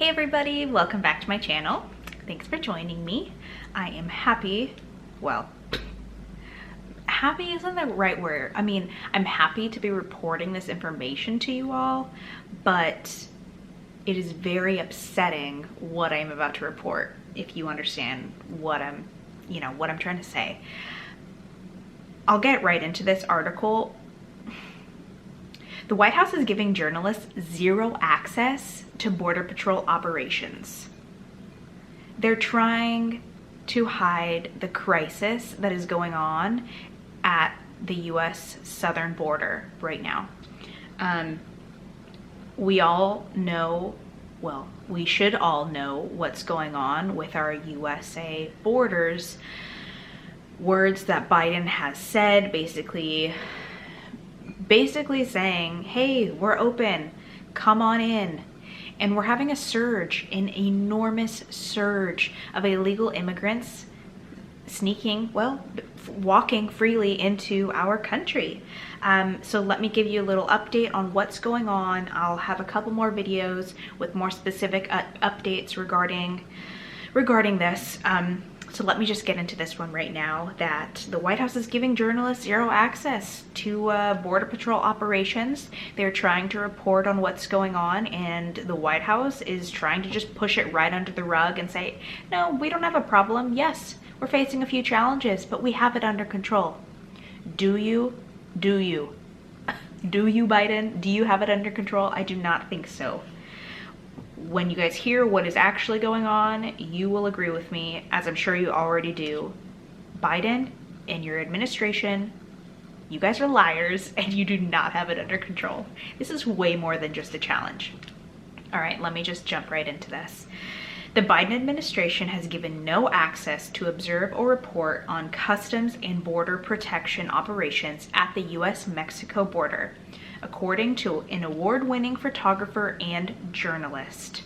Hey everybody, welcome back to my channel. Thanks for joining me. I am happy, well, happy isn't the right word. I mean, I'm happy to be reporting this information to you all, but it is very upsetting what I'm about to report, if you understand what I'm trying to say. I'll get right into this article. The White House is giving journalists zero access to Border Patrol operations. They're trying to hide the crisis that is going on at the US southern border right now. We all know, well, we should all know what's going on with our USA borders. Words that Biden has said, basically saying, hey, we're open, come on in. And we're having a surge, an enormous surge of illegal immigrants sneaking, well, walking freely into our country. So let me give you a little update on what's going on. I'll have a couple more videos with more specific updates regarding this. So let me just get into this one right now, that the White House is giving journalists zero access to Border Patrol operations. They're trying to report on what's going on, and the White House is trying to just push it right under the rug and say, no, we don't have a problem. Yes, we're facing a few challenges, but we have it under control. Do you? Do you? Do you, Biden? Do you have it under control? I do not think so. When you guys hear what is actually going on, you will agree with me, as I'm sure you already do. Biden and your administration, you guys are liars and you do not have it under control. This is way more than just a challenge. All right, let me just jump right into this. The Biden administration has given no access to observe or report on customs and border protection operations at the US-Mexico border, according to an award-winning photographer and journalist.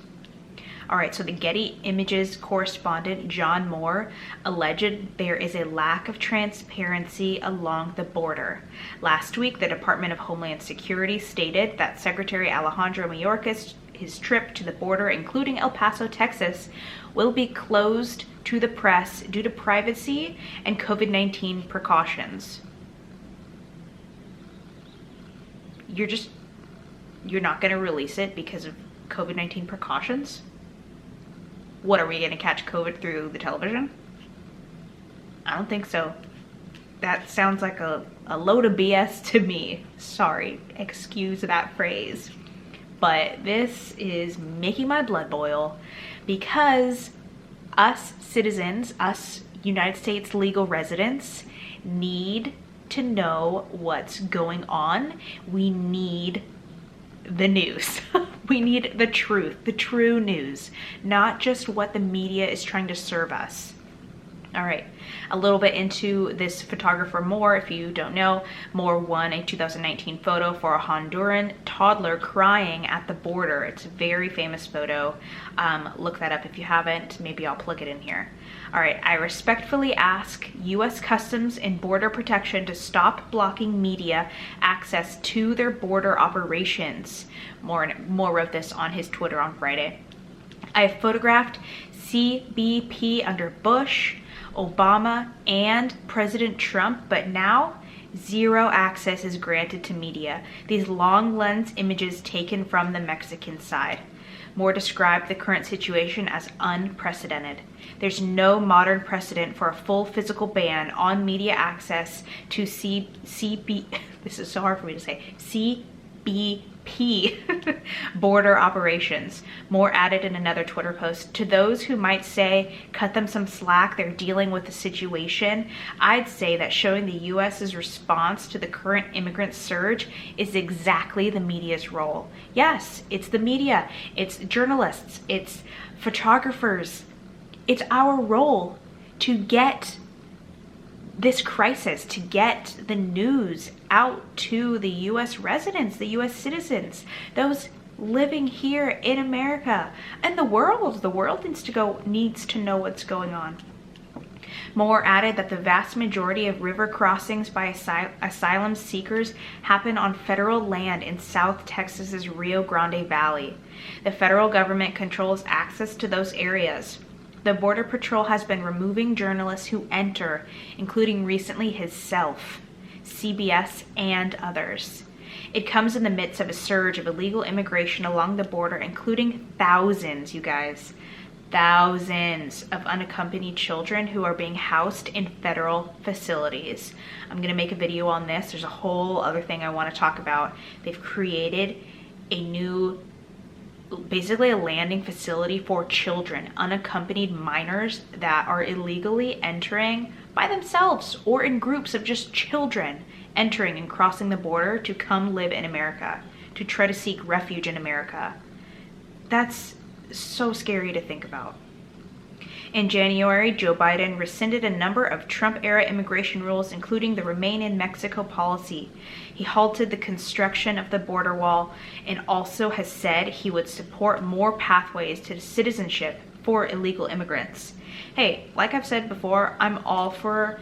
All right, so the Getty Images correspondent John Moore alleged there is a lack of transparency along the border. Last week, the Department of Homeland Security stated that Secretary Alejandro Mayorkas, his trip to the border, including El Paso, Texas, will be closed to the press due to privacy and COVID-19 precautions. You're not going to release it because of COVID-19 precautions? What, are we going to catch COVID through the television? I don't think so. That sounds like a load of BS to me. Sorry, excuse that phrase. But this is making my blood boil, because us citizens, us United States legal residents, need to know what's going on. We need the news. We need the truth, the true news, not just what the media is trying to serve us. All right, a little bit into this photographer Moore. If you don't know, Moore won a 2019 photo for a Honduran toddler crying at the border. It's a very famous photo. Look that up if you haven't. Maybe I'll plug it in here. All right, I respectfully ask U.S. Customs and Border Protection to stop blocking media access to their border operations. Moore wrote this on his Twitter on Friday. I have photographed CBP under Bush, Obama, and President Trump, but now zero access is granted to media. These long lens images taken from the Mexican side. Moore described the current situation as unprecedented. There's no modern precedent for a full physical ban on media access to this is so hard for me to say, CBP border operations. Moore added in another Twitter post, to those who might say, cut them some slack, they're dealing with the situation, I'd say that showing the US's response to the current immigrant surge is exactly the media's role. Yes, it's the media, it's journalists, it's photographers. It's our role to get this crisis, to get the news out to the US residents, the US citizens, those living here in America, and the world. The world needs to know what's going on. Moore added that the vast majority of river crossings by asylum seekers happen on federal land in South Texas's Rio Grande Valley. The federal government controls access to those areas. The Border Patrol has been removing journalists who enter, including recently himself, CBS, and others. It comes in the midst of a surge of illegal immigration along the border, including thousands, you guys, thousands of unaccompanied children who are being housed in federal facilities. I'm going to make a video on this. There's a whole other thing I want to talk about. They've created a new, basically a landing facility for children, unaccompanied minors that are illegally entering by themselves or in groups of just children entering and crossing the border to come live in America, to try to seek refuge in America. That's so scary to think about. In January, Joe Biden rescinded a number of Trump-era immigration rules, including the Remain in Mexico policy. He halted the construction of the border wall and also has said he would support more pathways to citizenship for illegal immigrants. Hey, like I've said before, I'm all for,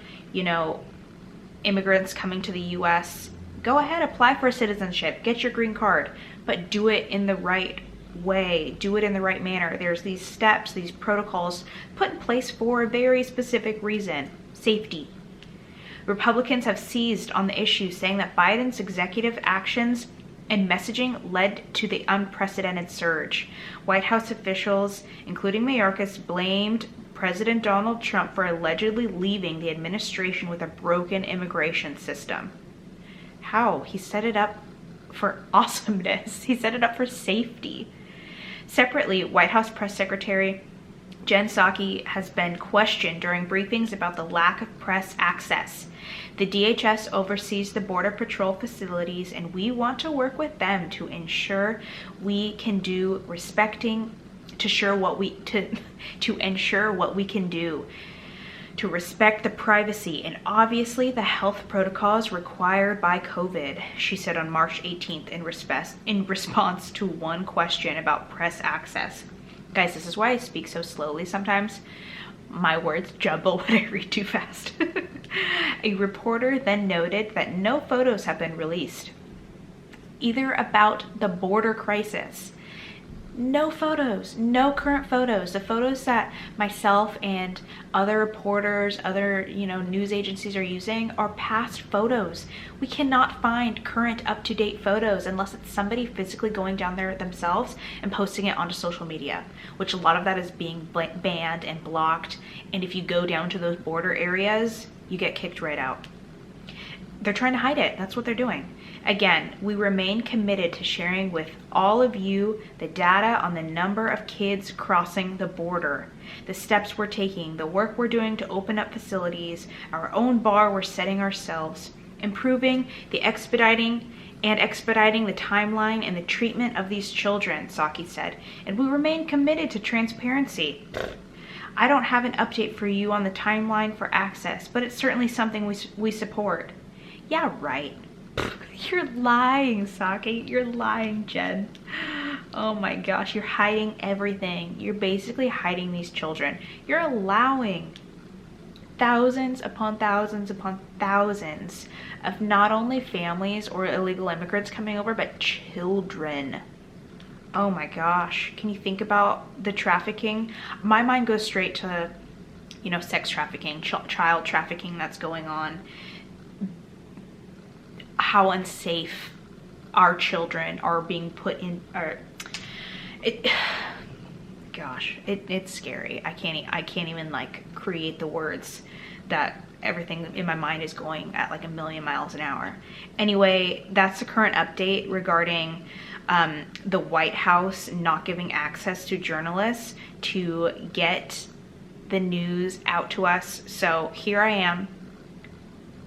immigrants coming to the U.S. Go ahead, apply for citizenship, get your green card, but do it in the right way, do it in the right manner. There's these steps, these protocols put in place for a very specific reason: safety. Republicans have seized on the issue, saying that Biden's executive actions and messaging led to the unprecedented surge. White House officials, including Mayorkas, blamed President Donald Trump for allegedly leaving the administration with a broken immigration system. How? He set it up for awesomeness. He set it up for safety. Separately, White House Press Secretary Jen Psaki has been questioned during briefings about the lack of press access. The DHS oversees the Border Patrol facilities, and we want to work with them to ensure we can do to ensure what we can do to respect the privacy and obviously the health protocols required by COVID, she said on March 18th in response to one question about press access. Guys, this is why I speak so slowly sometimes. My words jumble when I read too fast. A reporter then noted that no photos have been released, either about the border crisis. No photos, no current photos. The photos that myself and other reporters, other news agencies are using are past photos. We cannot find current up-to-date photos unless it's somebody physically going down there themselves and posting it onto social media, which a lot of that is being banned and blocked. And if you go down to those border areas, you get kicked right out. They're trying to hide it. That's what they're doing. Again, we remain committed to sharing with all of you the data on the number of kids crossing the border, the steps we're taking, the work we're doing to open up facilities, our own bar we're setting ourselves, improving the expediting the timeline and the treatment of these children, Psaki said, and we remain committed to transparency. I don't have an update for you on the timeline for access, but it's certainly something we support. Yeah, right. You're lying, Psaki. You're lying, Jen. Oh my gosh, you're hiding everything. You're basically hiding these children. You're allowing thousands upon thousands upon thousands of not only families or illegal immigrants coming over, but children. Oh my gosh. Can you think about the trafficking? My mind goes straight to, sex trafficking, child trafficking that's going on. How unsafe our children are being put in, it's scary. I can't even create the words. That everything in my mind is going at like a million miles an hour. Anyway, that's the current update regarding the White House not giving access to journalists to get the news out to us. So here I am,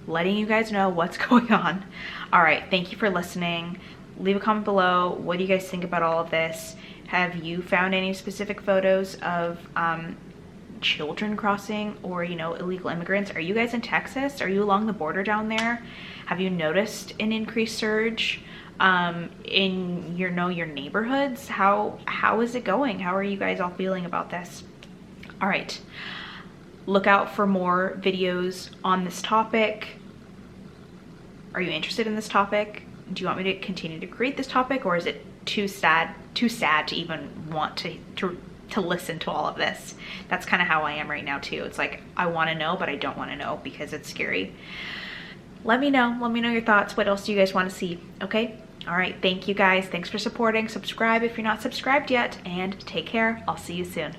letting you guys know what's going on. All right, thank you for listening. Leave a comment below. What do you guys think about all of this? Have you found any specific photos of children crossing or, illegal immigrants? Are you guys in Texas? Are you along the border down there? Have you noticed an increased surge in your neighborhoods? How is it going? How are you guys all feeling about this? All right. Look out for more videos on this topic. Are you interested in this topic? Do you want me to continue to create this topic, or is it too sad to even want to listen to all of this? That's kind of how I am right now too. It's like, I want to know, but I don't want to know because it's scary. Let me know your thoughts. What else do you guys want to see? Okay. All right. Thank you guys. Thanks for supporting. Subscribe if you're not subscribed yet, and take care. I'll see you soon.